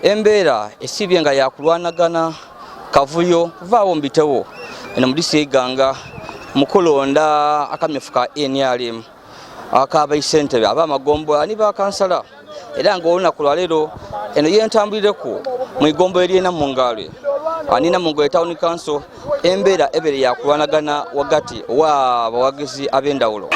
embeera esibye nga yakulwanagana kavuyo vaawo mbitewo eno mulisi eganga mukulonda akamyufu ka NRM akabaisentebe abamagombo ani bakansala era nga olunaku lwaleero eno yentambulireko mu igombo eryena mu Ngalo anina mu Ngalo Town Council embeera ebere yakulwanagana wagati wa abawagizi ab'endawulo.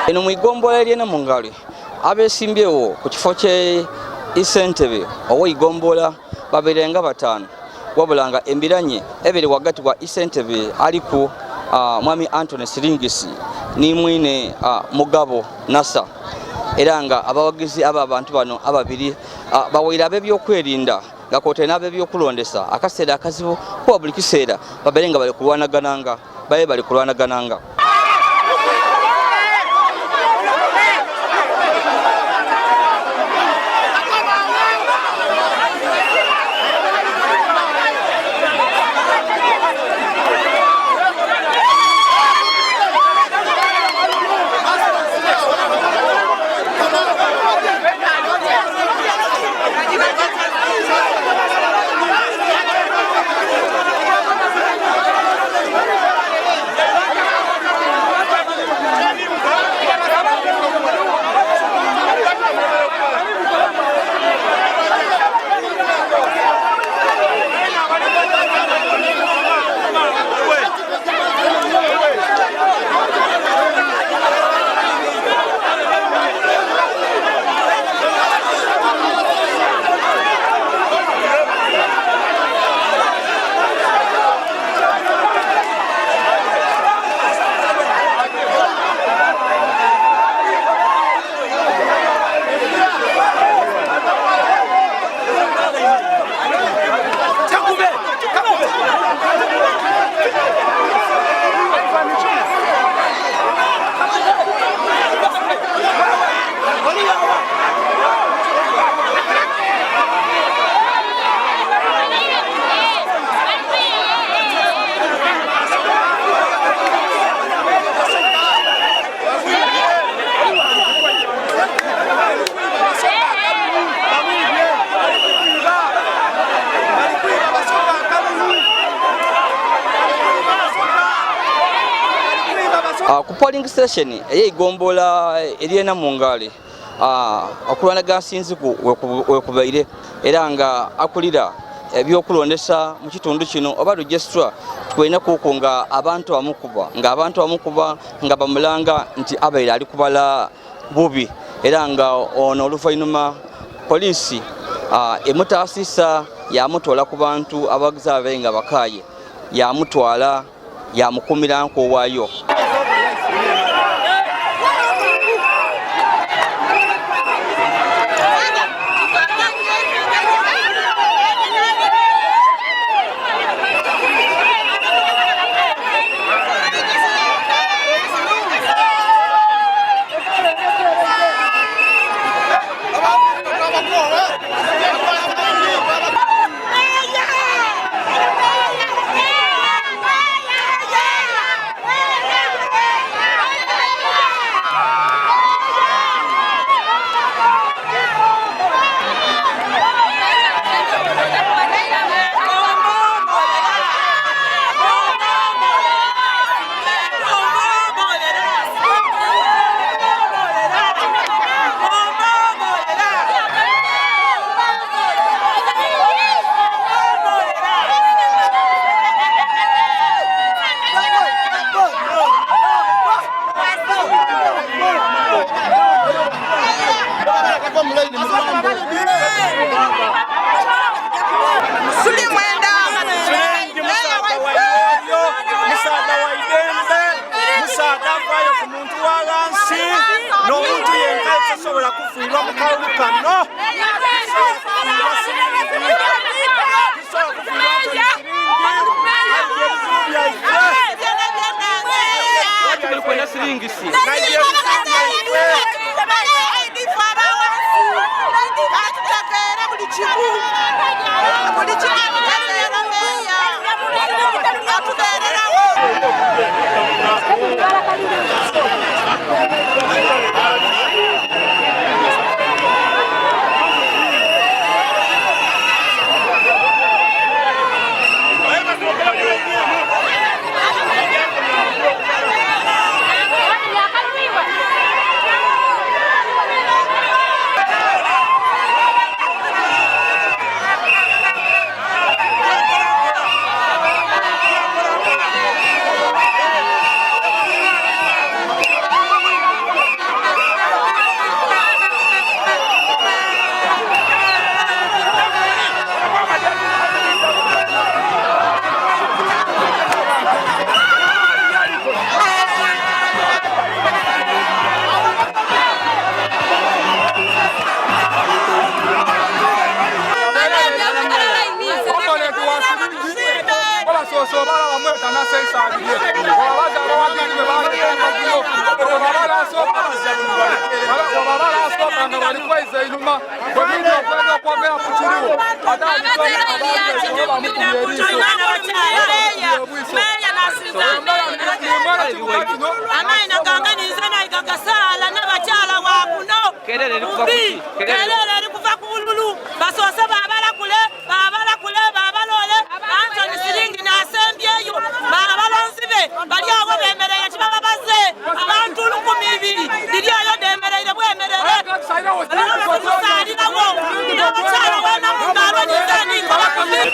Eno mu igombola eryena mu Ngalo abesimbyewo ku kifo kye isentebe owo igombola baberenga batano wabulanga embiranye ebere wagati wa isentebe aliku mwami Anthony Siringisi ni mwine Mugabo Nasa era nga abawagizi aba abantu bano ababiri bawira ab'ebyokwerinda nga kote n'ab'ebyokulondesa akaseera akazibu kuba buli kiseera baberenga bali kulwanagananga. ku polling station ey'Igombola eri Namungali okulwanagana Sinziku wekubaire era nga akulira ebyokulondesa mu kitundu kino oba registra tulina kukunga abantu amukuba nga bamulanga nti abaire ali kubala bubi era nga ono oluvannyuma poliisi emutaasisa yamutwala ku bantu abazabe nga bakaaye yamutwala yamukumira nk'owaayo.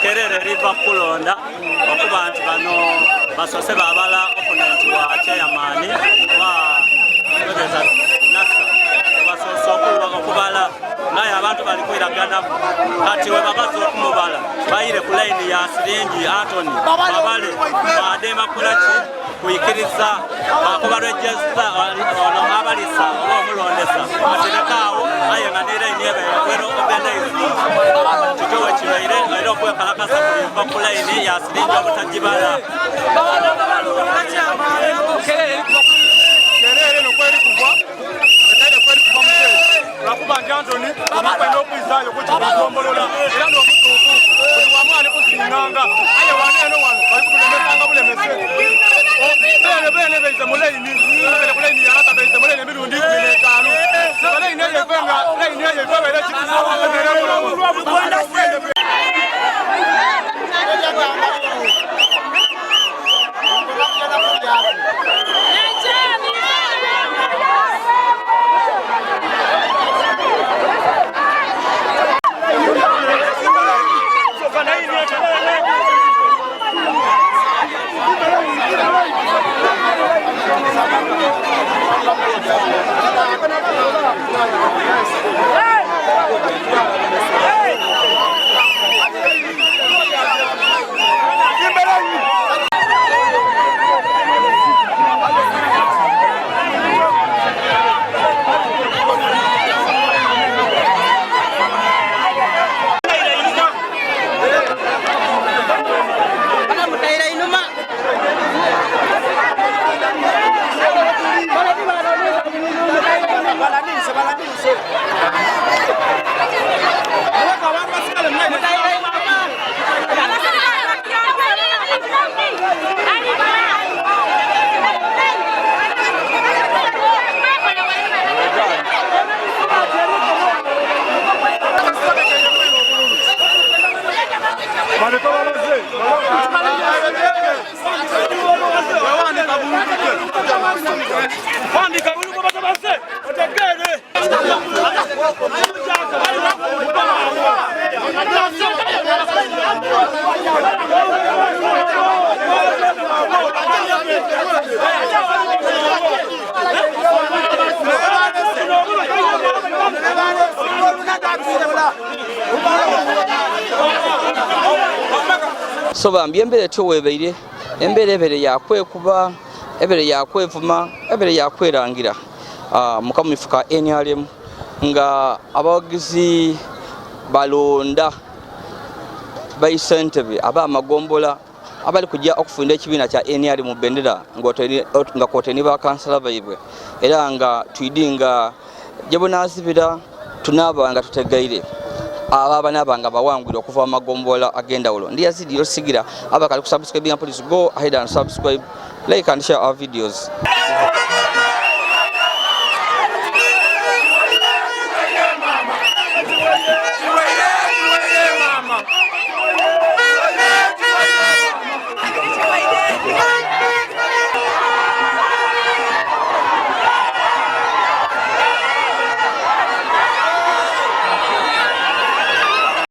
Kerere riva kulonda okuba nti bano basose babala opponent wa chairman wa Rogers Nasa basoso okubala naye abantu bali kwiragana kati we babazo okumubala bayire ku line ya Siringi Anthony babale badema kulaki kuyikiriza bakuba register ono abalisa omulondesa atenakawo ayenganira inyebe wero obenda izi tutowe chibaire lero kwe kalakasa kulimba ku line ya Siringi obutajibala kerere no kweri kuva etale kweri kuva mutezi lakuba Anthony amapendo okwizayo kuti bagombolola era ndo mutuku buli wamu ali kusinanga aye wanene wano bali kulemekanga bulemese bene beize muleini bene kuleini yarata beize muleini mirundi 15 muleini yevenga muleini yevebere chikuwa Nigeria So bambi embere tuwebeire embere ebere yakwekuba ebere yakwevuma ebere yakwerangira mukamu mifuka NRM nga abawagizi balonda bayisentebe aba amagombola abali kujja okufunda ekibiina kya NRM mu bendera nga koteni ba kansala baibwe era nga twidinga jebonazibira tunaba nga tutegaire aba nabanga bawangwira okuva amagombola agenda ulo ndi yazidi yosigira abakali kusubscribe police go ahead and subscribe, like and share our videos.